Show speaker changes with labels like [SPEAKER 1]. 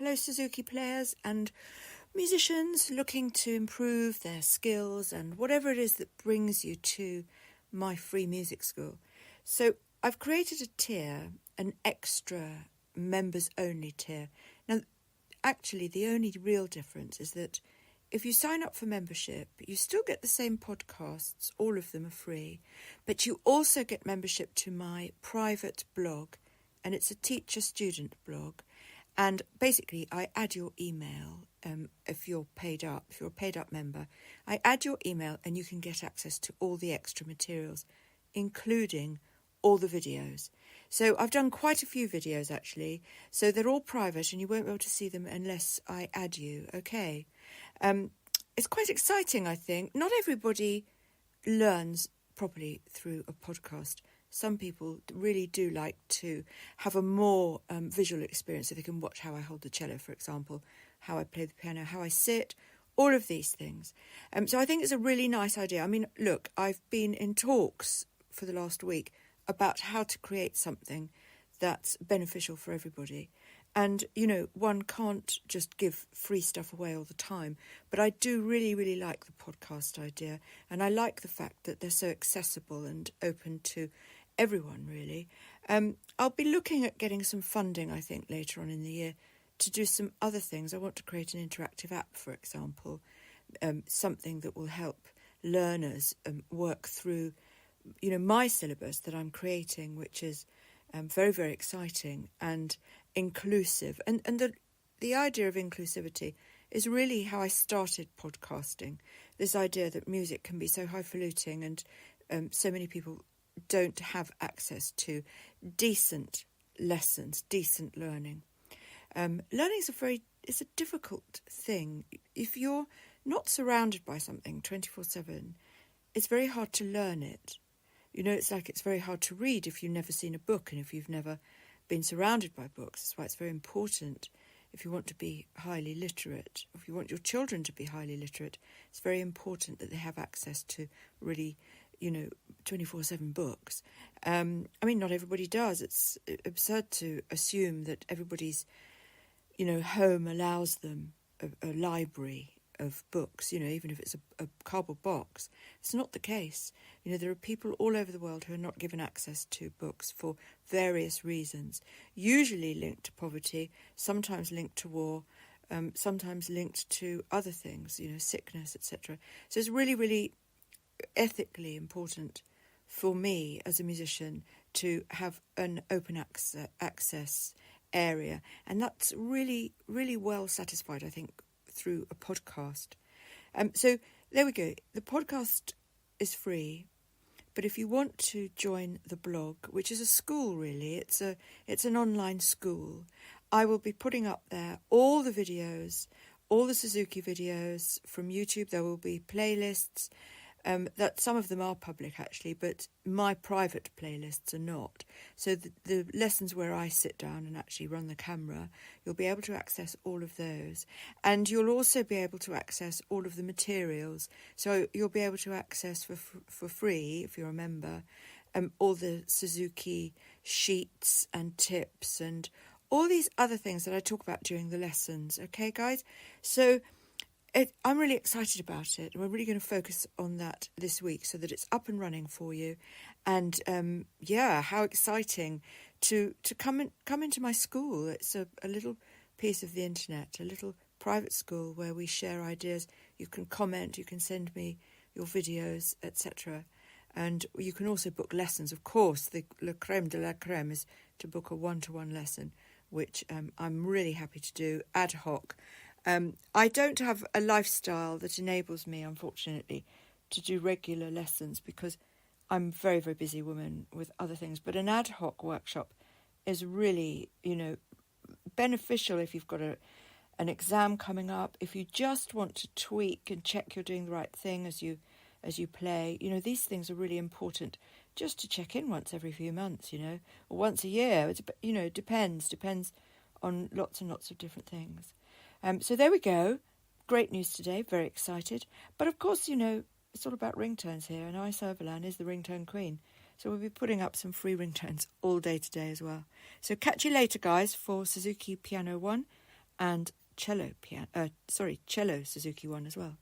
[SPEAKER 1] Hello Suzuki players and musicians looking to improve their skills and whatever it is that brings you to my free music school. So I've created a tier, an extra members only tier. Now actually the only real difference is that if you sign up for membership, you still get the same podcasts, all of them are free, but you also get membership to my private blog, and it's a teacher-student blog. And basically, I add your email if you're paid up, if you're a paid up member. I add your email and you can get access to all the extra materials, including all the videos. So I've done quite a few videos, actually. So they're all private and you won't be able to see them unless I add you, okay? It's quite exciting, I think. Not everybody learns properly through a podcast. Some people really do like to have a more visual experience, so they can watch how I hold the cello, for example, how I play the piano, how I sit, all of these things. So I think it's a really nice idea. I mean, look, I've been in talks for the last week about how to create something that's beneficial for everybody. And, you know, one can't just give free stuff away all the time. But I do really, really like the podcast idea. And I like the fact that they're so accessible and open to everyone, really. I'll be looking at getting some funding, I think, later on in the year to do some other things. I want to create an interactive app, for example, something that will help learners work through, you know, my syllabus that I'm creating, which is very, very exciting and inclusive. And the idea of inclusivity is really how I started podcasting, this idea that music can be so highfalutin and so many people don't have access to decent lessons, decent learning. Learning is a difficult thing. If you're not surrounded by something 24/7, it's very hard to learn it. You know, it's like it's very hard to read if you've never seen a book and if you've never been surrounded by books. That's why it's very important, if you want to be highly literate, if you want your children to be highly literate, it's very important that they have access to really, you know, 24/7 books. I mean, not everybody does. It's absurd to assume that everybody's, you know, home allows them a library of books, you know, even if it's a cardboard box. It's not the case. You know, there are people all over the world who are not given access to books for various reasons, usually linked to poverty, sometimes linked to war, sometimes linked to other things, you know, sickness, etc. So it's really, really ethically important for me as a musician to have an open access area, and that's really, really well satisfied, I think, through a podcast. So there we go. The podcast is free, but if you want to join the blog, which is a school really, it's an online school, I will be putting up there all the videos, all the Suzuki videos from YouTube. There will be playlists. That some of them are public actually, but my private playlists are not. So the lessons where I sit down and actually run the camera, you'll be able to access all of those. And you'll also be able to access all of the materials. So you'll be able to access for free, if you're a member, all the Suzuki sheets and tips and all these other things that I talk about during the lessons. Okay, guys? So I'm really excited about it. We're really going to focus on that this week so that it's up and running for you. And how exciting to come into my school. It's a little piece of the internet, a little private school where we share ideas. You can comment, you can send me your videos, etc. And you can also book lessons. Of course, the la creme de la creme is to book a one-to-one lesson, which I'm really happy to do ad hoc. I don't have a lifestyle that enables me, unfortunately, to do regular lessons because I'm a very, very busy woman with other things. But an ad hoc workshop is really, you know, beneficial if you've got an exam coming up, if you just want to tweak and check you're doing the right thing as you play. You know, these things are really important just to check in once every few months, you know, or once a year. It's, you know, depends on lots and lots of different things. So there we go. Great news today. Very excited. But of course, you know, it's all about ringtones here, and iServalan is the ringtone queen. So we'll be putting up some free ringtones all day today as well. So catch you later, guys, for Suzuki Piano 1 and cello Suzuki one as well.